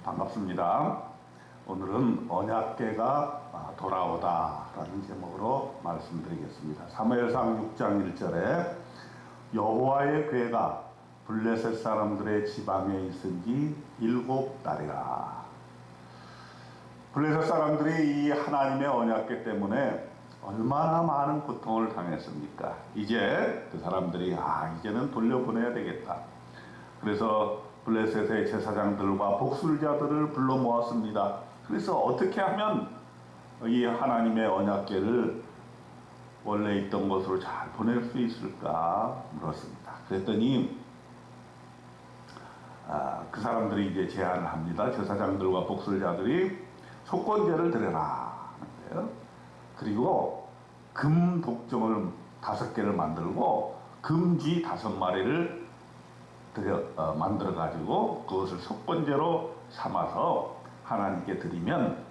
반갑습니다. 오늘은 언약궤가 돌아오다라는 제목으로 말씀드리겠습니다. 사무엘상 6장 1절에 여호와의 궤가 블레셋 사람들의 지방에 있은 지 7달이라. 블레셋 사람들이 이 하나님의 언약궤 때문에 얼마나 많은 고통을 당했습니까? 이제 그 사람들이 이제는 돌려보내야 되겠다. 그래서 블레셋의 제사장들과 복술자들을 불러 모았습니다. 그래서 어떻게 하면 이 하나님의 언약궤를 원래 있던 곳으로 잘 보낼 수 있을까 물었습니다. 그랬더니 그 사람들이 이제 제안을 합니다. 제사장들과 복술자들이 속건제를 드려라 하는데요. 그리고 금 독점을 5개를 만들고 금쥐 5마리를 만들어 가지고 그것을 속건제로 삼아서 하나님께 드리면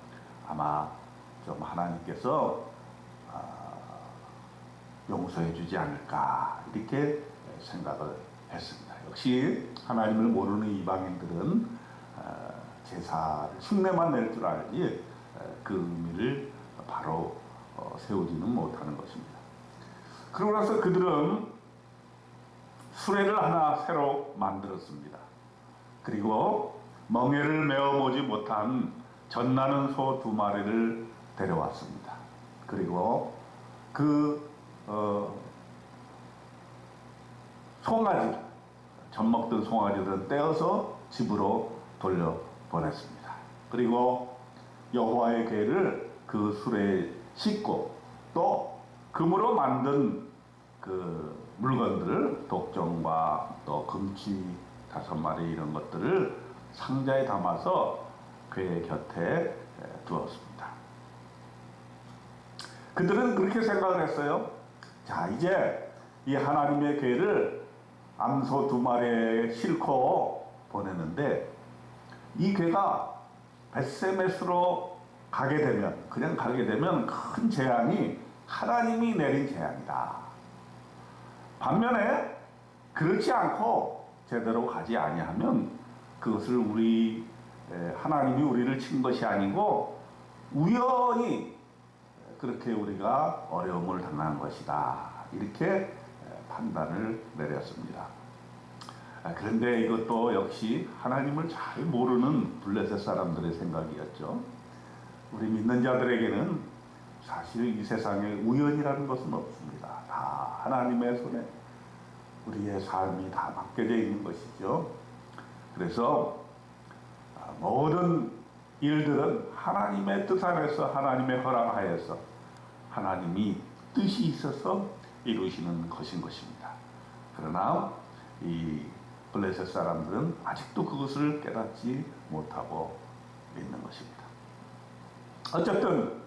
아마 좀 하나님께서 용서해 주지 않을까 이렇게 생각을 했습니다. 역시 하나님을 모르는 이방인들은 제사를 흉내만 낼 줄 알지 그 의미를 바로 세우지는 못하는 것입니다. 그러고 나서 그들은 수레를 하나 새로 만들었습니다. 그리고 멍에를 메어보지 못한 젖나는 소 2마리를 데려왔습니다. 그리고 그 송아지, 젖 먹던 송아지들은 떼어서 집으로 돌려보냈습니다. 그리고 여호와의 궤를 그 수레에 싣고 또 금으로 만든 그 물건들을 독점과 또 금치 5마리 이런 것들을 상자에 담아서 궤 곁에 두었습니다. 그들은 그렇게 생각을 했어요. 자, 이제 이 하나님의 궤를 암소 2마리에 싣고 보내는데 이 궤가 벳세메스로 그냥 가게 되면 큰 재앙이 하나님이 내린 재앙이다. 반면에 그렇지 않고 제대로 가지 아니하면 그것을 하나님이 우리를 친 것이 아니고 우연히 그렇게 우리가 어려움을 당한 것이다. 이렇게 판단을 내렸습니다. 그런데 이것도 역시 하나님을 잘 모르는 블레셋 사람들의 생각이었죠. 우리 믿는 자들에게는 사실 이 세상에 우연이라는 것은 없습니다. 다 하나님의 손에 우리의 삶이 다 맡겨져 있는 것이죠. 그래서 모든 일들은 하나님의 뜻 안에서 하나님의 허락하에서 하나님이 뜻이 있어서 이루시는 것인 것입니다. 그러나 이 블레셋 사람들은 아직도 그것을 깨닫지 못하고 있는 것입니다. 어쨌든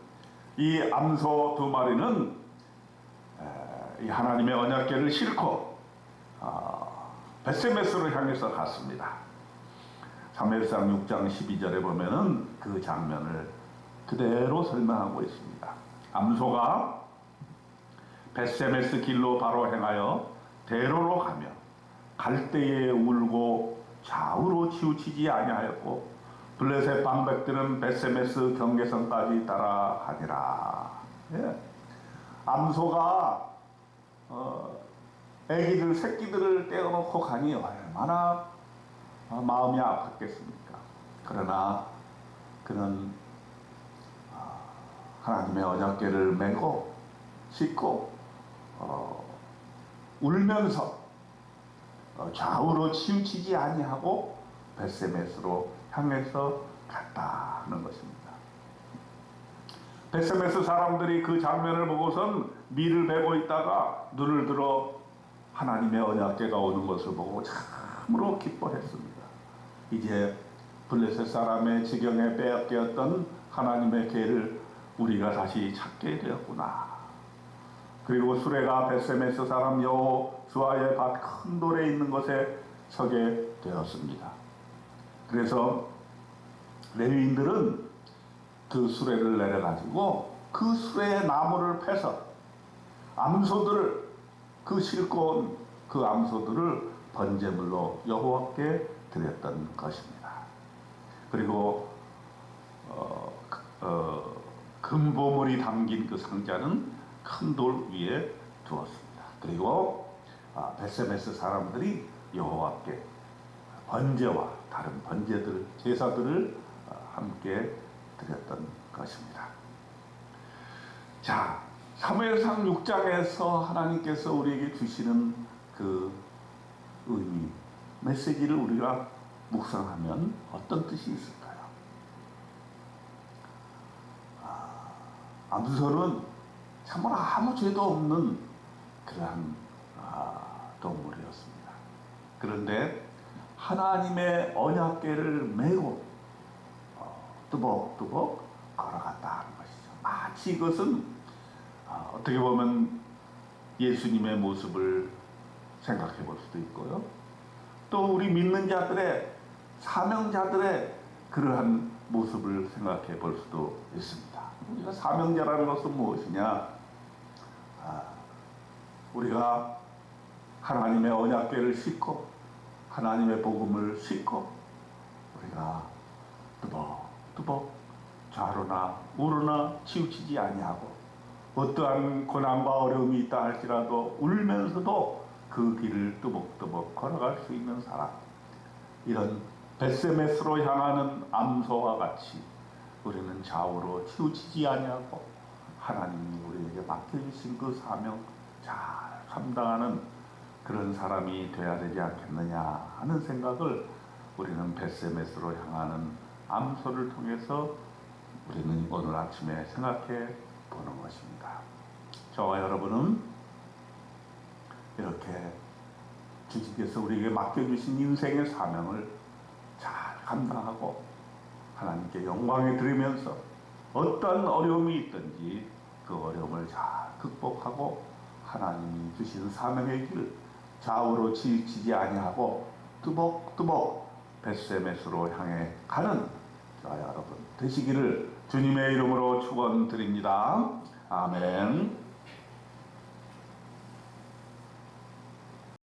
이 암소 2마리는 이 하나님의 언약궤를 싣고 벳세메스로 향해서 갔습니다. 사무엘상 6장 12절에 보면은 그 장면을 그대로 설명하고 있습니다. 암소가 벳세메스 길로 바로 행하여 대로로 가며 갈 때에 울고 좌우로 치우치지 아니하였고 블레셋 방백들은 벳세메스 경계선까지 따라가니라. 예. 암소가 새끼들을 떼어놓고 가니 얼마나 마음이 아팠겠습니까? 그러나 그는 하나님의 언약궤를 메고 싣고 울면서 좌우로 치우치지 아니하고 벳세메스로 향해서 갔다는 것입니다. 벳세메스 사람들이 그 장면을 보고선 밀을 베고 있다가 눈을 들어 하나님의 언약궤가 오는 것을 보고 참으로 기뻐했습니다. 이제 블레셋 사람의 지경에 빼앗겼던 하나님의 궤를 우리가 다시 찾게 되었구나. 그리고 수레가 벳세메스 사람 여호수아의 밭 큰 돌에 있는 곳에 서게 되었습니다. 그래서 레위인들은 그 수레를 내려가지고 그 수레의 나무를 패서 암소들을 싣고 온 그 암소들을 번제물로 여호와께 드렸던 것입니다. 그리고 금보물이 담긴 그 상자는 큰 돌 위에 두었습니다. 그리고 벳세메스 사람들이 여호와께 번제와 다른 번제들, 제사들을 함께 드렸던 것입니다. 자, 사무엘상 6장에서 하나님께서 우리에게 주시는 그 의미, 메시지를 우리가 묵상하면 어떤 뜻이 있을까요? 암소는 참으로 아무 죄도 없는 그러한 동물이었습니다. 그런데 하나님의 언약궤를 메고 뚜벅뚜벅 걸어갔다 하는 것이죠. 마치 이것은 어떻게 보면 예수님의 모습을 생각해 볼 수도 있고요. 또 우리 믿는 자들의, 사명자들의 그러한 모습을 생각해 볼 수도 있습니다. 우리가 사명자라는 것은 무엇이냐? 우리가 하나님의 언약궤를 싣고 하나님의 복음을 싣고 우리가 뚜벅뚜벅 좌로나 우로나 치우치지 아니하고 어떠한 고난과 어려움이 있다 할지라도 울면서도 그 길을 뚜벅뚜벅 걸어갈 수 있는 사람, 이런 벳세메스로 향하는 암소와 같이 우리는 좌우로 치우치지 아니하고 하나님이 우리에게 맡겨주신 그 사명 잘 감당하는 그런 사람이 돼야 되지 않겠느냐 하는 생각을 우리는 벳세메스로 향하는 암소를 통해서 우리는 오늘 아침에 생각해 보는 것입니다. 저와 여러분은 이렇게 주님께서 우리에게 맡겨주신 인생의 사명을 잘 감당하고 하나님께 영광을 드리면서 어떤 어려움이 있든지 그 어려움을 잘 극복하고 하나님이 주신 사명의 길 좌우로 치우치지 아니하고 뚜벅뚜벅 벳세메스로 향해 가는 저와 여러분 되시기를 주님의 이름으로 축원드립니다. 아멘.